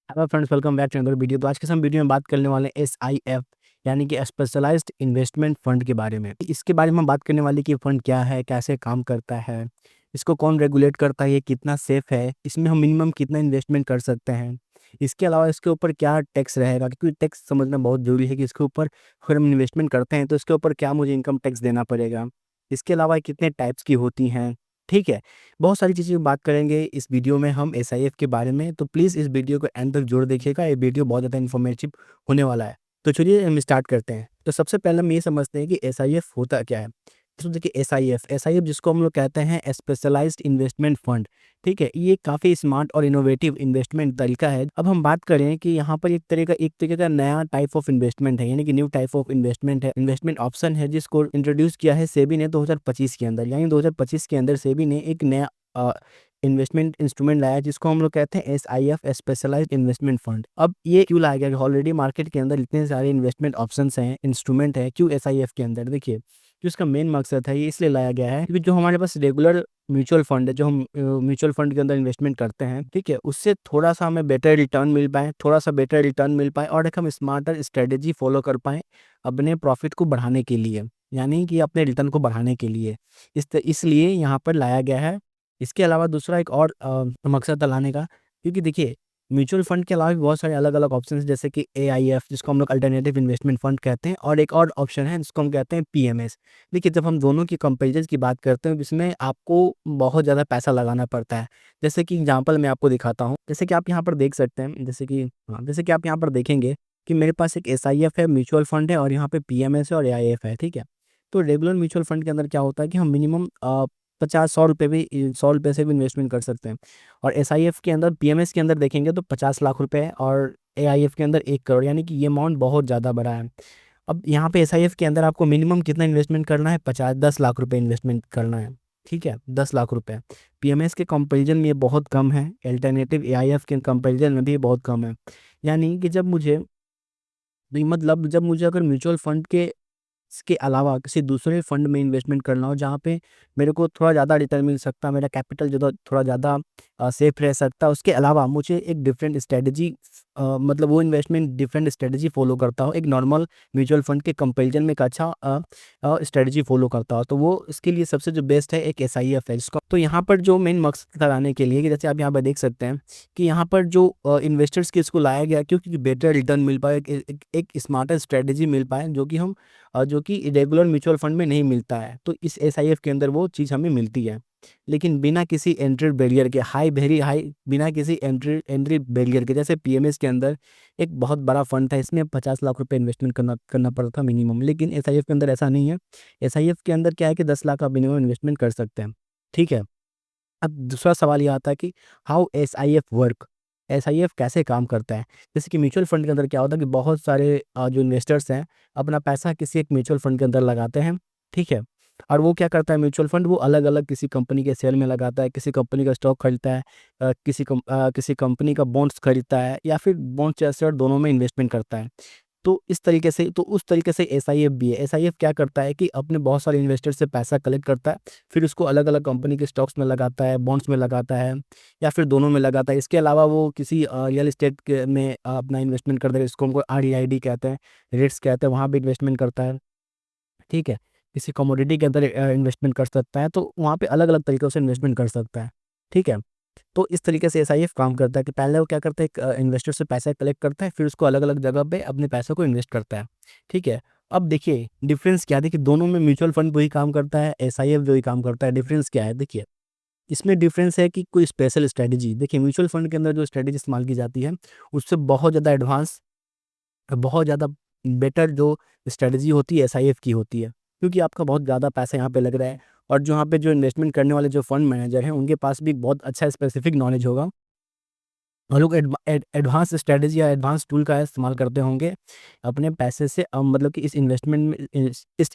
Hello friends, welcome back to another video. तो आज के हम वीडियो में बात करने वाले हैं एसआईएफ यानी कि स्पेशलाइज्ड इन्वेस्टमेंट फंड के बारे में। इसके बारे में हम बात करने वाले कि फंड क्या है, कैसे काम करता है, इसको कौन रेगुलेट करता है, ये कितना सेफ है, इसमें हम मिनिमम कितना इन्वेस्टमेंट कर सकते हैं। इसके अलावा इसके ऊपर क्या टैक्स रहेगा, क्योंकि टैक्स समझना बहुत जरूरी है कि इसके ऊपर अगर हम इन्वेस्टमेंट करते हैं तो इसके ऊपर क्या मुझे इनकम टैक्स देना पड़ेगा। इसके अलावा कितने टाइप्स की होती हैं, ठीक है। बहुत सारी चीज़ें बात करेंगे इस वीडियो में हम एसआईएफ के बारे में, तो प्लीज़ इस वीडियो को एंड तक जरूर देखिएगा। ये वीडियो बहुत ज़्यादा इन्फॉर्मेटिव होने वाला है। तो चलिए हम स्टार्ट करते हैं। तो सबसे पहले हम ये समझते हैं कि एसआईएफ होता क्या है। तो देखिए, एसआईएफ एसआईएफ जिसको हम लोग कहते हैं स्पेशलाइज्ड इन्वेस्टमेंट फंड, ठीक है। ये काफ़ी स्मार्ट और इनोवेटिव इन्वेस्टमेंट तरीका है। अब हम बात करें कि यहाँ पर एक तरीके का नया टाइप ऑफ इन्वेस्टमेंट है, यानी कि न्यू टाइप ऑफ इन्वेस्टमेंट है, इन्वेस्टमेंट ऑप्शन है, जिसको इंट्रोड्यूस किया है सेबी ने 2025 के अंदर। यानी 2025 के अंदर सेबी ने एक नया इन्वेस्टमेंट इंस्ट्रूमेंट लाया जिसको हम लोग कहते हैं एसआईएफ स्पेशलाइज्ड इन्वेस्टमेंट फंड। अब ये क्यों लाया गया? ऑलरेडी मार्केट के अंदर इतने सारे इन्वेस्टमेंट ऑप्शंस हैं, इंस्ट्रूमेंट है, क्यों एसआईएफ के अंदर? देखिए, जो इसका मेन मकसद है ये इसलिए लाया गया है क्योंकि जो हमारे पास रेगुलर म्यूचुअल फंड है, जो हम म्यूचुअल फंड के अंदर इन्वेस्टमेंट करते हैं, ठीक है, उससे थोड़ा सा हमें बेटर रिटर्न मिल पाए, थोड़ा सा बेटर रिटर्न मिल पाए और एक हम स्मार्टर स्ट्रेटेजी फॉलो कर पाए अपने प्रॉफिट को बढ़ाने के लिए, यानी कि अपने रिटर्न को बढ़ाने के लिए। इसलिए यहाँ पर लाया गया है। इसके अलावा दूसरा एक और मकसद था लाने का, क्योंकि देखिए, म्यूचुअल फंड के अलावा भी बहुत सारे अलग-अलग ऑप्शंस हैं, जैसे कि एआईएफ जिसको हम लोग अल्टरनेटिव इन्वेस्टमेंट फंड कहते हैं, और एक और ऑप्शन है जिसको हम कहते हैं पीएमएस। देखिए, जब हम दोनों की कंपैरिजन की बात करते हैं, इसमें आपको बहुत ज़्यादा पैसा लगाना पड़ता है। जैसे कि एग्ज़ाम्पल मैं आपको दिखाता हूँ, जैसे कि आप यहाँ पर देख सकते हैं, जैसे कि आप यहाँ पर देखेंगे कि मेरे पास एक एसआईएफ है, म्यूचुअल फंड है, और यहाँ पे पीएमएस है और एआईएफ है, ठीक है। तो रेगुलर म्यूचुअल फंड के अंदर क्या होता है कि हम मिनिमम 50-100 रुपए भी 100 रुपए से भी इन्वेस्टमेंट कर सकते हैं। और एसआईएफ के अंदर, पीएमएस के अंदर देखेंगे तो 50 लाख रुपए है, और एआईएफ के अंदर 1 करोड़, यानी कि ये अमाउंट बहुत ज़्यादा बड़ा है। अब यहाँ पे एसआईएफ के अंदर आपको मिनिमम कितना इन्वेस्टमेंट करना है? 10 लाख रुपए इन्वेस्टमेंट करना है, ठीक है, 10 लाख रुपए। पीएमएस के कंपेरिजन में ये बहुत कम है, अल्टरनेटिव एआईएफ के कंपेरिजन में भी ये बहुत कम है। यानी कि जब मुझे अगर म्यूचुअल फंड के इसके अलावा किसी दूसरे फंड में इन्वेस्टमेंट करना हो जहाँ पे मेरे को थोड़ा ज़्यादा रिटर्न मिल सकता, मेरा कैपिटल जो थोड़ा ज़्यादा सेफ रह सकता, उसके अलावा मुझे एक डिफरेंट स्ट्रेटजी, मतलब वो इन्वेस्टमेंट डिफरेंट स्ट्रेटजी फॉलो करता हो, एक नॉर्मल म्यूचुअल फंड के कंपेरिजन में एक अच्छा स्ट्रेटजी फॉलो करता हो, तो वो इसके लिए सबसे जो बेस्ट है एक एसआईएफ है जिसको। तो यहाँ पर जो मेन मकसद लगाने के लिए कि जैसे आप यहाँ पर देख सकते हैं कि यहाँ पर जो इन्वेस्टर्स के इसको लाया गया क्योंकि बेटर रिटर्न मिल पाए, एक स्मार्टर स्ट्रेटजी मिल पाए जो कि रेगुलर म्यूचुअल फंड में नहीं मिलता है, तो इस एसआईएफ के अंदर वो चीज़ हमें मिलती है। लेकिन बिना किसी एंट्री बैरियर के, वेरी हाई, बिना किसी एंट्री एंट्री बैरियर के, जैसे पीएमएस के अंदर एक बहुत बड़ा फंड था, इसमें 50 लाख रुपए इन्वेस्टमेंट करना करना पड़ता था मिनिमम, लेकिन एसआईएफ के अंदर ऐसा नहीं है। एसआईएफ के अंदर क्या है कि 10 लाख आप मिनिमम इन्वेस्टमेंट कर सकते हैं, ठीक है। अब दूसरा सवाल ये आता है कि हाउ एसआईएफ वर्क, एसआईएफ कैसे काम करता है? जैसे कि म्यूचुअल फंड के अंदर क्या होता है कि बहुत सारे जो इन्वेस्टर्स हैं अपना पैसा किसी एक म्यूचुअल फंड के अंदर लगाते हैं, ठीक है। और वो क्या करता है म्यूचुअल फंड, वो अलग अलग किसी कंपनी के शेयर में लगाता है, किसी कंपनी का स्टॉक खरीदता है, किसी कंपनी का बॉन्ड्स खरीदता है, या फिर बॉन्ड या शेयर दोनों में इन्वेस्टमेंट करता है। तो उस तरीके से एसआईएफ भी है। एसआईएफ क्या करता है कि अपने बहुत सारे इन्वेस्टर से पैसा कलेक्ट करता है, फिर उसको अलग अलग कंपनी के स्टॉक्स में लगाता है, बॉन्ड्स में लगाता है, या फिर दोनों में लगाता है। इसके अलावा वो किसी रियल एस्टेट में अपना इन्वेस्टमेंट करता है, इसको हमको आरईआईडी कहते हैं, रेट्स कहते हैं, वहाँ पे इन्वेस्टमेंट करता है, ठीक है। किसी कमोडिटी के अंदर इन्वेस्टमेंट कर सकता है, तो वहाँ पे अलग अलग तरीक़ों से इन्वेस्टमेंट कर सकता है, ठीक है। तो इस तरीके से एसआईएफ काम करता है कि पहले वो क्या करता है, एक इन्वेस्टर से पैसा कलेक्ट करता है, फिर उसको अलग अलग जगह पे अपने पैसों को इन्वेस्ट करता है, ठीक है। अब देखिए डिफरेंस क्या है, देखिए दोनों में म्यूचुअल फंड वही काम करता है, एसआईएफ वही काम करता है। डिफरेंस क्या है? देखिए, इसमें डिफरेंस है कि कोई स्पेशल स्ट्रेटजी, देखिए म्यूचुअल फंड के अंदर जो स्ट्रेटजी इस्तेमाल की जाती है उससे बहुत ज़्यादा एडवांस, बहुत ज़्यादा बेटर जो स्ट्रेटजी होती है एसआईएफ की होती है, क्योंकि आपका बहुत ज़्यादा पैसा यहाँ पे लग रहा है, और जो यहाँ पे जो इन्वेस्टमेंट करने वाले जो फंड मैनेजर हैं उनके पास भी बहुत अच्छा स्पेसिफिक नॉलेज होगा, और लोग एडवांस स्ट्रेटजी या एडवांस टूल का इस्तेमाल करते होंगे अपने पैसे से, मतलब कि इस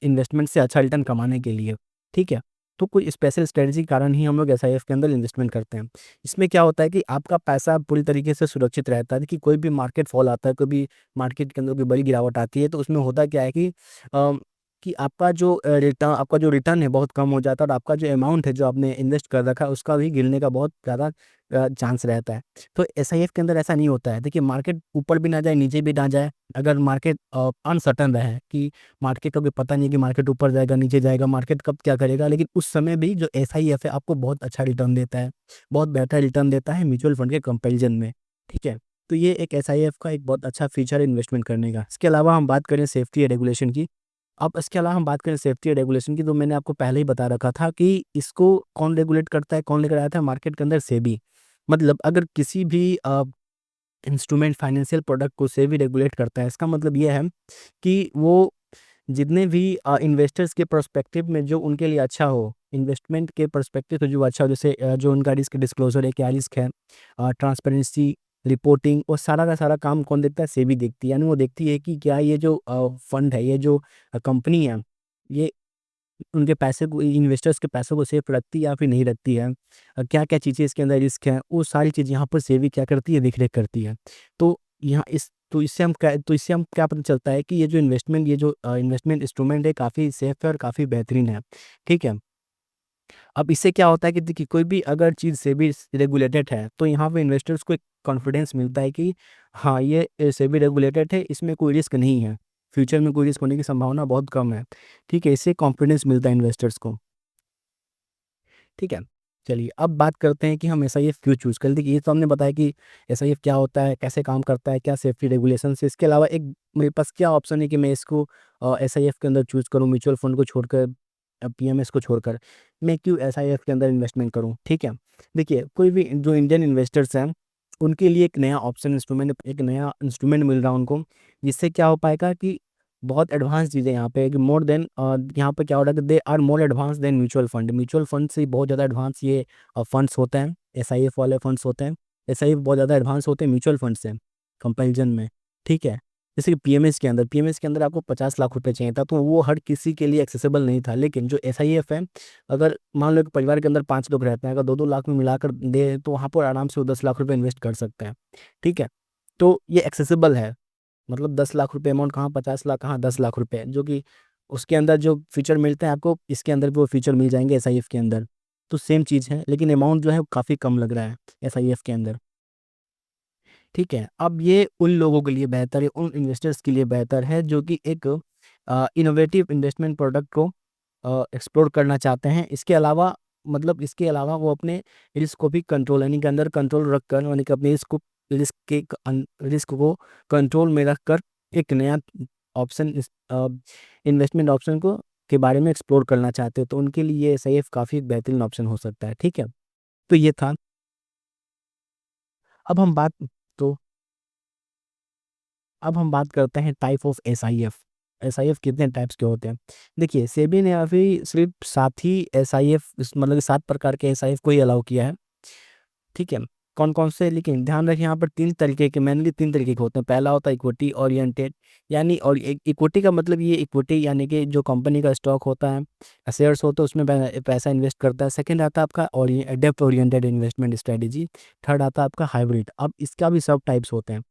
इन्वेस्टमेंट से अच्छा रिटर्न कमाने के लिए, ठीक है। तो कोई स्पेशल स्ट्रेटजी के कारण ही हम लोग एसआईएफ के अंदर इन्वेस्टमेंट करते हैं। इसमें क्या होता है कि आपका पैसा पूरी तरीके से सुरक्षित रहता है कि कोई भी मार्केट फॉल आता है, कोई भी मार्केट के अंदर कोई बड़ी गिरावट आती है, तो उसमें होता क्या है कि कि आपका जो रिटर्न है बहुत कम हो जाता है, और आपका जो अमाउंट है जो आपने इन्वेस्ट कर रखा है उसका भी गिरने का बहुत ज़्यादा चांस रहता है। तो एसआईएफ के अंदर ऐसा नहीं होता है। देखिए, मार्केट ऊपर भी ना जाए, नीचे भी ना जाए। अगर मार्केट अनसर्टन रहे कि मार्केट का कोई पता नहीं कि मार्केट ऊपर जाएगा, नीचे जाएगा, मार्केट कब क्या करेगा, लेकिन उस समय भी जो एसआईएफ है आपको बहुत अच्छा रिटर्न देता है, बहुत बेहतर रिटर्न देता है म्यूचुअल फंड के कंपैरिजन में। ठीक है? तो ये एक एसआईएफ का एक बहुत अच्छा फीचर है इन्वेस्टमेंट करने का। इसके अलावा हम बात करें सेफ्टी या रेगुलेशन की। अब इसके अलावा हम बात करें सेफ्टी या रेगुलेशन की, तो मैंने आपको पहले ही बता रखा था कि इसको कौन रेगुलेट करता है, कौन लेकर आया था मार्केट के अंदर? सेबी। मतलब अगर किसी भी इंस्ट्रूमेंट, फाइनेंशियल प्रोडक्ट को सेबी रेगुलेट करता है, इसका मतलब ये है कि वो जितने भी इन्वेस्टर्स के पर्सपेक्टिव में जो उनके लिए अच्छा हो, इन्वेस्टमेंट के पर्सपेक्टिव से जो अच्छा हो, जैसे जो उनका रिस्क डिस्क्लोजर है, क्या रिस्क है, ट्रांसपेरेंसी, रिपोर्टिंग, वो सारा का सारा काम कौन देखता है? सेबी देखती है। यानी वो देखती है कि क्या ये जो फंड है, ये जो कंपनी है, ये उनके पैसे को, इन्वेस्टर्स के पैसों को सेफ रखती है या फिर नहीं रखती है, क्या-क्या चीज़ें इसके अंदर रिस्क हैं, वो सारी चीज़ यहाँ पर सेबी क्या करती है? देख-रेख करती है। तो यहाँ इस तो इससे हम क्या पता चलता है कि ये जो इन्वेस्टमेंट इंस्ट्रूमेंट है, काफ़ी सेफ है और काफ़ी बेहतरीन है। ठीक है? अब इससे क्या होता है कि देखिए, कोई भी अगर चीज़ सेबी रेगुलेटेड है, तो यहाँ पे इन्वेस्टर्स को एक कॉन्फिडेंस मिलता है कि हाँ, ये सेबी रेगुलेटेड है, इसमें कोई रिस्क नहीं है। फ्यूचर में कोई रिस्क होने की संभावना बहुत कम है। ठीक है? इससे कॉन्फिडेंस मिलता है इन्वेस्टर्स को। ठीक है? चलिए, अब बात करते हैं कि हम एसआईएफ क्यों चूज़ करें। देखिए, ये तो हमने बताया कि एसआईएफ क्या होता है, कैसे काम करता है, क्या सेफ्टी रेगुलेशंस है। इसके अलावा एक मेरे पास क्या ऑप्शन है कि मैं इसको एसआईएफ के अंदर चूज़ करूँ, म्यूचुअल फंड को छोड़कर, पीएमएस को छोड़कर। मैं क्यों एसआईएफ के अंदर इन्वेस्टमेंट करूँ? ठीक है? देखिए, कोई भी जो इंडियन इन्वेस्टर्स हैं, उनके लिए एक नया इंस्ट्रूमेंट मिल रहा है उनको, जिससे क्या हो पाएगा कि बहुत एडवांस चीज़ें यहाँ पे है कि यहाँ पे क्या हो रहा है कि they are more advance than mutual fund. Mutual fund से बहुत ज़्यादा एडवांस ये फंड्स होते हैं, एसआईएफ वाले फंड्स होते हैं। एसआईएफ बहुत ज़्यादा एडवांस होते हैं म्यूचुअल फंड से कंपैरिजन में। ठीक है? जैसे कि पीएमएस के अंदर आपको 50 लाख रुपए चाहिए था, तो वो हर किसी के लिए एक्सेसिबल नहीं था। लेकिन जो एसआईएफ है, अगर मान लो कि परिवार के अंदर 5 लोग रहते हैं, अगर 2-2 लाख में मिलाकर दे, तो वहाँ पर आराम से वो 10 लाख रुपए इन्वेस्ट कर सकते हैं। ठीक है? तो ये एक्सेसिबल है। मतलब 10 लाख रुपए अमाउंट कहाँ, 50 लाख कहाँ, 10 लाख रुपए, जो कि उसके अंदर जो फीचर मिलते हैं आपको, इसके अंदर भी वो फीचर मिल जाएँगे एसआईएफ के अंदर। तो सेम चीज़ है, लेकिन अमाउंट जो है वो काफ़ी कम लग रहा है एसआईएफ के अंदर। ठीक है? अब ये उन लोगों के लिए बेहतर है, उन इन्वेस्टर्स के लिए बेहतर है जो कि एक इनोवेटिव इन्वेस्टमेंट प्रोडक्ट को एक्सप्लोर करना चाहते हैं। इसके अलावा वो अपने रिस्क को भी कंट्रोल, यानी कि अंडर कंट्रोल रखकर, यानी कि अपने रिस्क को कंट्रोल में रखकर एक नया ऑप्शन, इन्वेस्टमेंट ऑप्शन को के बारे में एक्सप्लोर करना चाहते हो, तो उनके लिए ये एसआईएफ काफ़ी बेहतरीन ऑप्शन हो सकता है। ठीक है? तो ये था। अब हम बात तो अब हम बात करते हैं टाइप ऑफ एसआईएफ। एसआईएफ कितने टाइप्स के होते हैं? देखिए, सेबी ने अभी सिर्फ़ 7 ही एसआईएफ, मतलब 7 प्रकार के एसआईएफ को ही अलाउ किया है। ठीक है? कौन-कौन से? लेकिन ध्यान रखें, यहाँ पर 3 तरीके के, मेनली 3 तरीके के होते हैं। पहला होता है इक्विटी ओरिएंटेड, यानी और इक्विटी का मतलब ये इक्विटी यानी कि जो कंपनी का स्टॉक होता है, शेयर्स होते हैं, उसमें पैसा इन्वेस्ट करता है। सेकंड आता है आपका depth oriented investment strategy. Third आता है आपका हाइब्रिड। अब इसका भी सब टाइप्स होते हैं।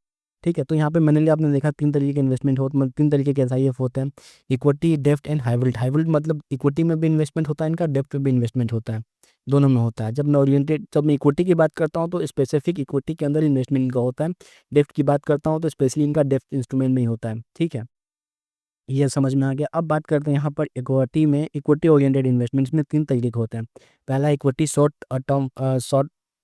ठीक है? तो यहाँ पे मेनली आपने देखा 3 तरीके के इन्वेस्टमेंट हो, मतलब 3 तरीके के एसआईएफ होते हैं। Equity, depth and hybrid. Hybrid मतलब इक्विटी में भी इन्वेस्टमेंट होता है इनका, डेप्थ में भी इन्वेस्टमेंट होता है। दोनों में होता है। जब मैं इक्विटी की बात करता हूँ, तो स्पेसिफिक इक्विटी के अंदर इन्वेस्टमेंट इनका होता है। डेप्थ की बात करता हूँ, तो स्पेशली इनका डेप्थ इंस्ट्रूमेंट में ही होता है। ठीक है? ये समझ में आ गया। अब बात करते हैं यहाँ पर इक्विटी ओरिएंटेड इन्वेस्टमेंट्स में 3 तरीके के होते हैं। पहला इक्विटी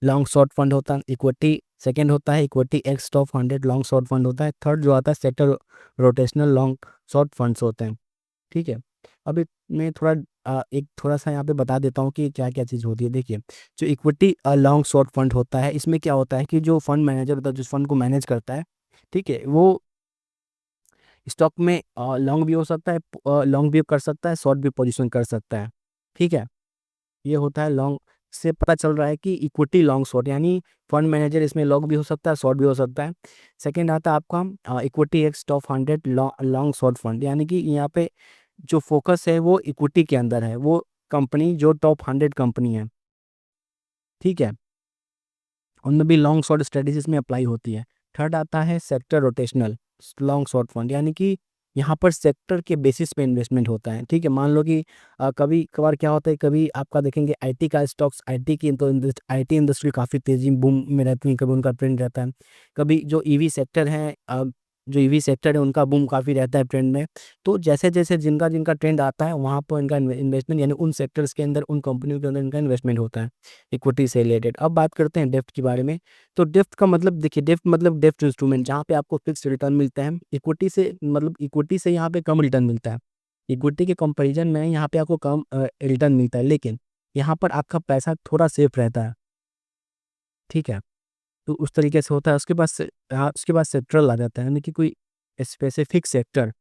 लॉन्ग शॉर्ट फंड होता है इक्विटी। सेकंड होता है equity x top 100 long short fund होता है। थर्ड जो आता है sector rotational long short funds होते हैं। ठीक है? अभी मैं एक थोड़ा-सा यहाँ पे बता देता हूँ कि क्या-क्या चीज़ होती है। देखिए, जो इक्विटी लॉन्ग शॉर्ट फंड होता है, इसमें क्या होता है कि जो फंड मैनेजर होता है, जिस फंड को मैनेज करता है, ठीक है? वो स्टॉक में लॉन्ग भी हो सकता है, लॉन्ग भी कर सकता है, शॉर्ट भी पोज़ीशन कर सकता है। ठीक है? ये होता है लॉन्ग। से पता चल रहा है कि इक्विटी लॉन्ग शॉर्ट, यानी फंड मैनेजर इसमें लॉन्ग भी हो सकता है, शॉर्ट भी हो सकता है। सेकंड आता है आपका equity x top 100 long short fund, यानी कि यहाँ पे जो फ़ोकस है वो इक्विटी के अंदर है, वो कंपनी जो टॉप 100 कंपनी है, ठीक है? उनमें भी लॉन्ग शॉर्ट स्ट्रैटेजीज़ में अप्लाई होती है। थर्ड आता है sector rotational long short fund, यानी कि यहाँ पर सेक्टर के बेसिस पे इन्वेस्टमेंट होता है, ठीक है। मान लो कि कभी कभार क्या होता है, कभी आपका देखेंगे आईटी का स्टॉक्स, आईटी की तो आईटी इंडस्ट्री काफ़ी तेजी बूम में रहती है, कभी उनका ट्रेंड रहता है। कभी जो ईवी सेक्टर है, जो ईवी सेक्टर है उनका बूम काफ़ी रहता है ट्रेंड में। तो जैसे जैसे जिनका जिनका ट्रेंड आता है वहाँ पर इनका इन्वेस्टमेंट, यानी उन सेक्टर्स के अंदर, उन कंपनियों के अंदर इनका इन्वेस्टमेंट होता है इक्विटी से रिलेटेड। अब बात करते हैं डेप्थ के बारे में। तो डेप्थ का मतलब देखिए, डेप्थ मतलब डेप्थ इंस्ट्रूमेंट, जहाँ पे आपको फिक्स रिटर्न मिलता है। इक्विटी से मतलब इक्विटी से यहाँ पे कम रिटर्न मिलता है। इक्विटी के कंपैरिजन में यहाँ पे आपको कम रिटर्न मिलता है, लेकिन यहाँ पर आपका पैसा थोड़ा सेफ रहता है, ठीक है। तो उस तरीके से होता है। उसके बाद सेक्टरल आ जाता है, यानी कि कोई स्पेसिफिक सेक्टर,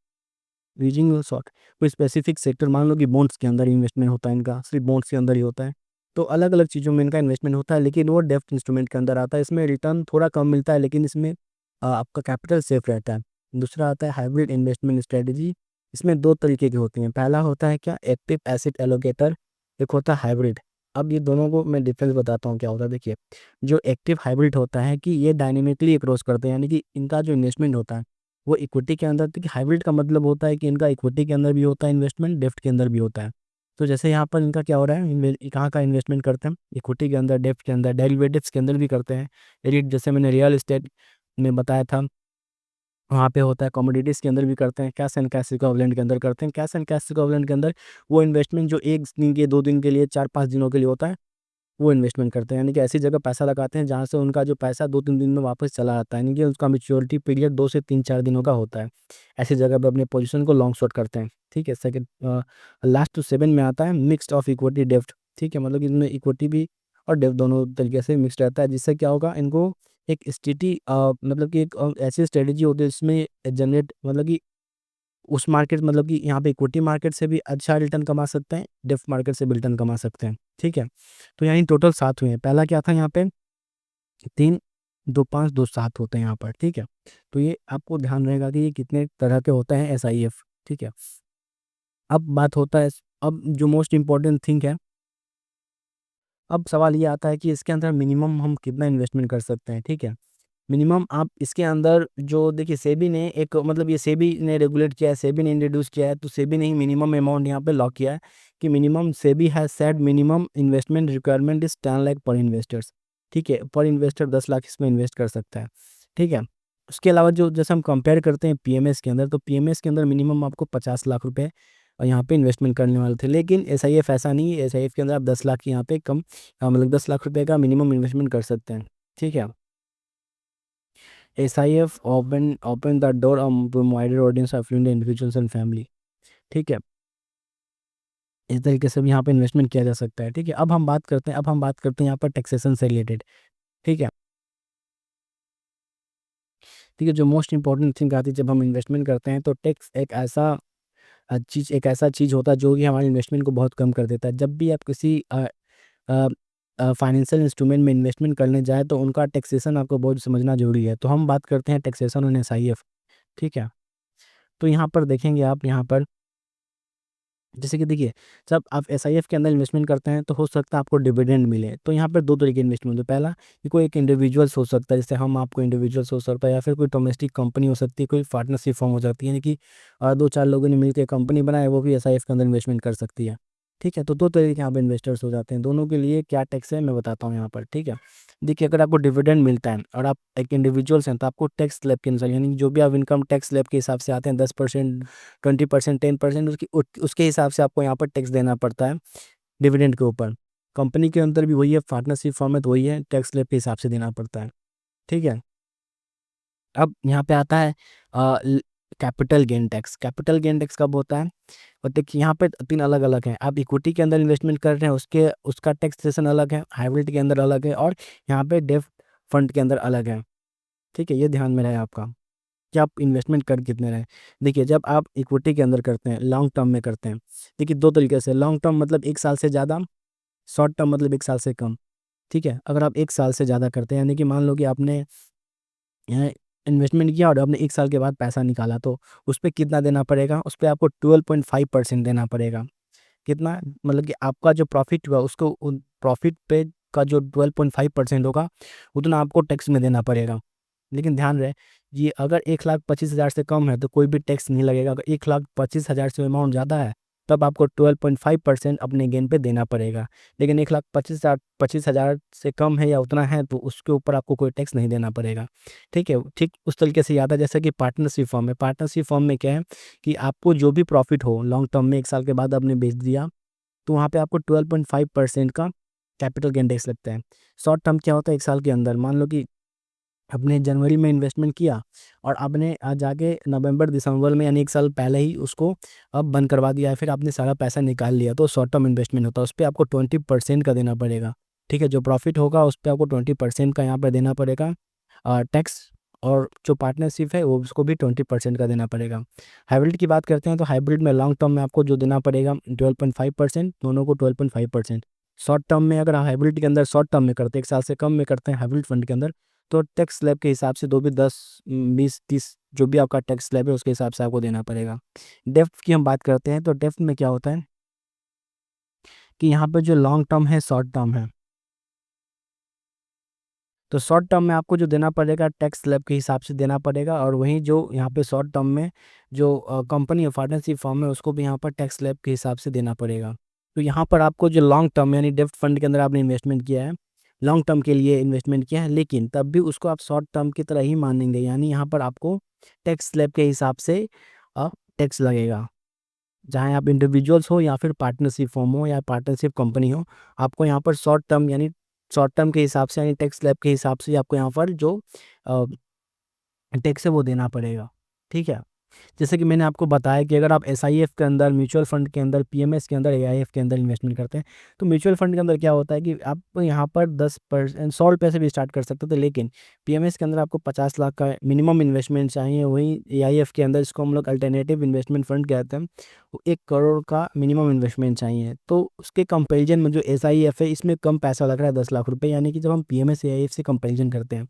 रीजिंग शॉर्ट, कोई स्पेसिफिक सेक्टर, मान लो कि बॉन्ड्स के अंदर इन्वेस्टमेंट होता है इनका, सिर्फ बॉन्ड्स के अंदर ही होता है। तो अलग अलग चीज़ों में इनका इन्वेस्टमेंट होता है, लेकिन वो डेप्थ इंस्ट्रूमेंट के अंदर आता है। इसमें रिटर्न थोड़ा कम मिलता है, लेकिन इसमें आपका कैपिटल सेफ रहता है। दूसरा आता है हाइब्रिड इन्वेस्टमेंट स्ट्रेटजी। इसमें दो तरीके की होती हैं। पहला होता है क्या, एक्टिव एसिड एलोकेटर, एक होता है हाइब्रिड। अब ये दोनों को मैं डिफरेंस बताता हूँ क्या होता है। देखिए, जो एक्टिव हाइब्रिड होता है कि ये डायनेमिकली क्रॉस करते हैं, यानी कि इनका जो इन्वेस्टमेंट होता है वो इक्विटी के अंदर, देखिए हाइब्रिड का मतलब होता है कि इनका इक्विटी के अंदर भी होता है इन्वेस्टमेंट, डेप्थ के अंदर भी होता है। तो जैसे यहाँ पर इनका क्या हो रहा है, कहाँ का इन्वेस्टमेंट करते हैं, इक्विटी के अंदर, डेप्थ के अंदर, डेरिवेटिव्स के अंदर भी करते हैं। एडिट जैसे मैंने रियल एस्टेट में बताया था, वहाँ पे होता है। कमोडिटीज़ के अंदर भी करते हैं, कैश एंड कैश इक्विवेलेंट के अंदर करते हैं। कैश एंड कैश इक्विवेलेंट के अंदर वो इन्वेस्टमेंट जो 1 दिन के, 2 दिन के लिए, 4-5 दिनों के लिए होता है, वो इन्वेस्टमेंट करते हैं। यानी कि ऐसी जगह पैसा लगाते हैं जहाँ से उनका जो पैसा 2-3 दिन में वापस चला आता है, यानी कि उसका मैच्योरिटी पीरियड 2 से 3-4 दिनों का होता है। ऐसी जगह पे अपने पोजीशन को लॉन्ग शॉर्ट करते हैं, ठीक है। सेकंड, लास्ट टू 7 में आता है मिक्स्ड ऑफ इक्विटी डेप्थ, ठीक है। मतलब कि इसमें इक्विटी भी और डेप्थ दोनों तरीके से मिक्स रहता है, जिससे क्या होगा, इनको एक स्थिति, मतलब कि एक ऐसी स्ट्रेटेजी होती है जिसमें जनरेट, मतलब कि उस मार्केट, मतलब कि यहाँ पे इक्विटी मार्केट से भी अच्छा रिटर्न कमा सकते हैं, डेप्थ मार्केट से भी रिटर्न कमा सकते हैं, ठीक है। तो यानी टोटल 7 हुए हैं। पहला क्या था यहाँ पे, 3, 2, 5, 2, 7 होते हैं यहाँ पर, ठीक है। तो ये आपको ध्यान रहेगा कि ये कितने तरह के होते हैं एसआईएफ, ठीक है। अब बात होता है, अब जो मोस्ट इम्पोर्टेंट थिंग है, अब सवाल ये आता है कि इसके अंदर मिनिमम हम कितना इन्वेस्टमेंट कर सकते हैं, ठीक है। मिनिमम आप इसके अंदर, जो देखिए सेबी ने एक, मतलब ये सेबी ने रेगुलेट किया है, सेबी ने इंट्रोड्यूस किया है, तो सेबी ने ही मिनिमम अमाउंट यहाँ पे लॉक किया है कि minimum, SEBI has said minimum investment requirement is 10 lakh पर इन्वेस्टर्स, ठीक है। पर इन्वेस्टर 10 लाख इसमें इन्वेस्ट कर सकता है, ठीक है। उसके अलावा जो जैसे हम कंपेयर करते हैं पीएमएस के अंदर, तो पीएमएस के अंदर मिनिमम आपको 50 लाख रुपए और यहाँ पे इन्वेस्टमेंट करने वाले थे, लेकिन एसआईएफ ऐसा नहीं है। एसआईएफ के अंदर आप 10 लाख की यहाँ पे कम, मतलब 10 लाख रुपए का मिनिमम इन्वेस्टमेंट कर सकते हैं, ठीक है। SIF open the door to wider audience of individuals and family, ठीक है। इस तरीके से भी यहाँ पे इन्वेस्टमेंट किया जा सकता है, ठीक है। अब हम बात करते हैं यहाँ पर टैक्सेशन से रिलेटेड, ठीक है। ठीक है, जो मोस्ट इंपॉर्टेंट थिंग आती है जब हम इन्वेस्टमेंट करते हैं, तो टैक्स एक ऐसा चीज़ होता है जो कि हमारे इन्वेस्टमेंट को बहुत कम कर देता है। जब भी आप किसी फाइनेंशियल इंस्ट्रूमेंट में इन्वेस्टमेंट करने जाए तो उनका टैक्सेशन आपको बहुत समझना जरूरी है। तो हम बात करते हैं टैक्सेशन ऑन SIF, ठीक है। तो यहाँ पर देखेंगे आप, यहाँ पर जैसे कि देखिए, जब आप एसआईएफ के अंदर इन्वेस्टमेंट करते हैं तो हो सकता है आपको डिविडेंड मिले। तो यहाँ पर दो तरीके इन्वेस्टमेंट होते हैं। पहला कि कोई एक इंडिविजुअल्स हो सकता है, जैसे हम आपको इंडिविजुअल्स हो सकता है, या फिर कोई डोमेस्टिक कंपनी हो सकती है, कोई पार्टनरशिप फॉर्म हो सकती है, यानी कि 2-4 लोगों ने मिलकर कंपनी बनाए, वो भी एसआईएफ के अंदर इन्वेस्टमेंट कर सकती है, ठीक है। तो दो तरीके के यहाँ पे इन्वेस्टर्स हो जाते हैं। दोनों के लिए क्या टैक्स है मैं बताता हूँ यहाँ पर, ठीक है। देखिए, अगर आपको डिविडेंड मिलता है और आप एक इंडिविजुअल्स हैं, तो आपको टैक्स स्लैब के अनुसार, यानी जो भी आप इनकम टैक्स स्लैब के हिसाब से आते हैं, 10%, 20%, 10%, उसके हिसाब से आपको यहाँ पर टैक्स देना पड़ता है डिविडेंड के ऊपर। कंपनी के अंदर भी वही है, पार्टनरशिप फॉर्म है तो वही है, टैक्स स्लैब के हिसाब से देना पड़ता है, ठीक है। अब यहाँ पे आता है capital gain tax. Capital gain tax कब होता है, और देखिए यहाँ पे 3 अलग अलग हैं। आप इक्विटी के अंदर इन्वेस्टमेंट कर रहे हैं, उसका टैक्सेशन अलग है, हाइब्रिड के अंदर अलग है, और यहाँ पे डेफ फंड के अंदर अलग है, ठीक है। ये ध्यान में रहे आपका कि आप इन्वेस्टमेंट कर कितने रहे। देखिए, जब आप इक्विटी के अंदर करते हैं, लॉन्ग टर्म में करते हैं, देखिए दो तरीके से, लॉन्ग टर्म मतलब 1 साल से ज़्यादा, शॉर्ट टर्म मतलब 1 साल से कम, ठीक है। अगर आप 1 साल से ज़्यादा करते हैं, यानी कि मान लो कि आपने इन्वेस्टमेंट किया और आपने 1 साल के बाद पैसा निकाला, तो उस पर कितना देना पड़ेगा, उस पर आपको 12.5% देना पड़ेगा। कितना, मतलब कि आपका जो प्रॉफिट हुआ उसको, प्रॉफिट पे का जो 12.5% होगा, उतना आपको टैक्स में देना पड़ेगा, लेकिन ध्यान रहे, ये अगर 1,25,000 से कम है तो कोई भी टैक्स नहीं लगेगा। अगर 1,25,000 से अमाउंट ज़्यादा है तब आपको 12.5% अपने गेन पे देना पड़ेगा। लेकिन 1,25,000 से कम है या उतना है तो उसके ऊपर आपको कोई टैक्स नहीं देना पड़ेगा। ठीक है, ठीक उस तरीके से याद है जैसे कि पार्टनरशिप फॉर्म है। पार्टनरशिप फॉर्म में क्या है कि आपको जो भी प्रॉफिट हो लॉन्ग टर्म में 1 साल के बाद आपने बेच दिया, तो वहाँ पे आपको 12.5% का कैपिटल गेन टैक्स लगता है। शॉर्ट टर्म क्या होता है, 1 साल के अंदर मान लो कि आपने जनवरी में इन्वेस्टमेंट किया और आपने आज जाके नवंबर दिसंबर में यानी 1 साल पहले ही उसको अब बंद करवा दिया है, फिर आपने सारा पैसा निकाल लिया, तो शॉर्ट टर्म इन्वेस्टमेंट होता है। उस पर आपको 20% का देना पड़ेगा। ठीक है, जो प्रॉफिट होगा उस पर आपको 20% का यहाँ पर देना पड़ेगा टैक्स। और जो पार्टनरशिप है वो उसको भी 20% का देना पड़ेगा। हाइब्रिड की बात करते हैं तो हाइब्रिड में लॉन्ग टर्म में आपको जो देना पड़ेगा 12.5%, दोनों को 12.5%। शॉर्ट टर्म में अगर आप हाइब्रिड के अंदर शॉर्ट टर्म में करते हैं 1 साल से कम में करते हैं हाइब्रिड फंड के अंदर, तो टैक्स स्लैब के हिसाब से 10, 20, 30 जो भी आपका टैक्स स्लैब है उसके हिसाब से आपको देना पड़ेगा। डेप्थ की हम बात करते हैं तो डेप्थ में क्या होता है कि यहाँ पर जो लॉन्ग टर्म है शॉर्ट टर्म है, तो शॉर्ट टर्म में आपको जो देना पड़ेगा टैक्स स्लैब के हिसाब से देना पड़ेगा। और वहीं जो यहाँ पे शॉर्ट टर्म में जो कंपनी और पार्टनरशिप फॉर्म है उसको भी यहाँ पर टैक्स स्लैब के हिसाब से देना पड़ेगा। तो यहाँ पर आपको जो लॉन्ग टर्म यानी डेप्थ फंड के अंदर आपने इन्वेस्टमेंट किया है, लॉन्ग टर्म के लिए इन्वेस्टमेंट किया है, लेकिन तब भी उसको आप शॉर्ट टर्म की तरह ही मानेंगे, यानी यहाँ पर आपको टैक्स स्लैब के हिसाब से टैक्स लगेगा। चाहे आप इंडिविजुअल्स हो या फिर पार्टनरशिप फॉर्म हो या पार्टनरशिप कंपनी हो, आपको यहाँ पर शॉर्ट टर्म यानी शॉर्ट टर्म के हिसाब से यानी टैक्स स्लैब के हिसाब से आपको यहाँ पर जो टैक्स है वो देना पड़ेगा। ठीक है, जैसे कि मैंने आपको बताया कि अगर आप एसआईएफ के अंदर, म्यूचुअल फंड के अंदर, पीएमएस के अंदर, एआईएफ के अंदर इन्वेस्टमेंट करते हैं, तो म्यूचुअल फंड के अंदर क्या होता है कि आप यहाँ पर 10%, 100 रुपये से भी स्टार्ट कर सकते थे, लेकिन पीएमएस के अंदर आपको 50 लाख का मिनिमम इन्वेस्टमेंट चाहिए। वहीं एआईएफ के अंदर, इसको हम लोग अल्टरनेटिव इन्वेस्टमेंट फंड कहते हैं, वो 1 करोड़ का मिनिमम इन्वेस्टमेंट चाहिए। तो उसके कंपेरिजन में जो एसआईएफ है इसमें कम पैसा लग रहा है, 10 लाख रुपये, यानी कि जब हम पीएमएस एआईएफ से कंपेरिजन करते हैं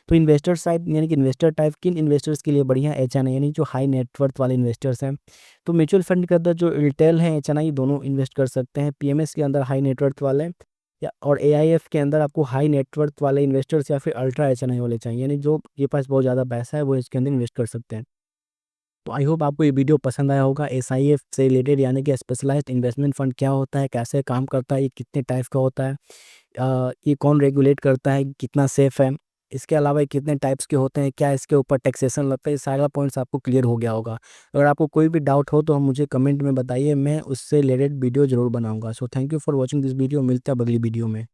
तो इन्वेस्टर साइड यानी कि इन्वेस्टर टाइप किन इन्वेस्टर्स के लिए बढ़िया एचएनआई यानी जो हाई नेटवर्थ वाले इन्वेस्टर्स हैं। तो म्यूचुअल फंड के अंदर जो रिटेल है एचएनआई दोनों इन्वेस्ट कर सकते हैं। पीएमएस के अंदर हाई नेटवर्थ वाले या और एआईएफ के अंदर आपको हाई नेटवर्थ वाले इन्वेस्टर्स या फिर अल्ट्रा एचएनआई वाले चाहिए, यानी जो के पास बहुत ज़्यादा पैसा है वो इसके अंदर इन्वेस्ट कर सकते हैं। तो आई होप आपको ये वीडियो पसंद आया होगा। एसआईएफ से रिलेटेड यानी कि स्पेशलाइज्ड इन्वेस्टमेंट फंड क्या होता है, कैसे काम करता है, ये कितने टाइप का होता है, ये कौन रेगुलेट करता है, कितना सेफ है, इसके अलावा ये कितने टाइप्स के होते हैं, क्या इसके ऊपर टैक्सेशन लगता है, ये सारा पॉइंट्स आपको क्लियर हो गया होगा। अगर आपको कोई भी डाउट हो तो मुझे कमेंट में बताइए, मैं उससे रिलेटेड वीडियो जरूर बनाऊंगा। So thank you for watching this video, मिलते हैं अगली वीडियो में।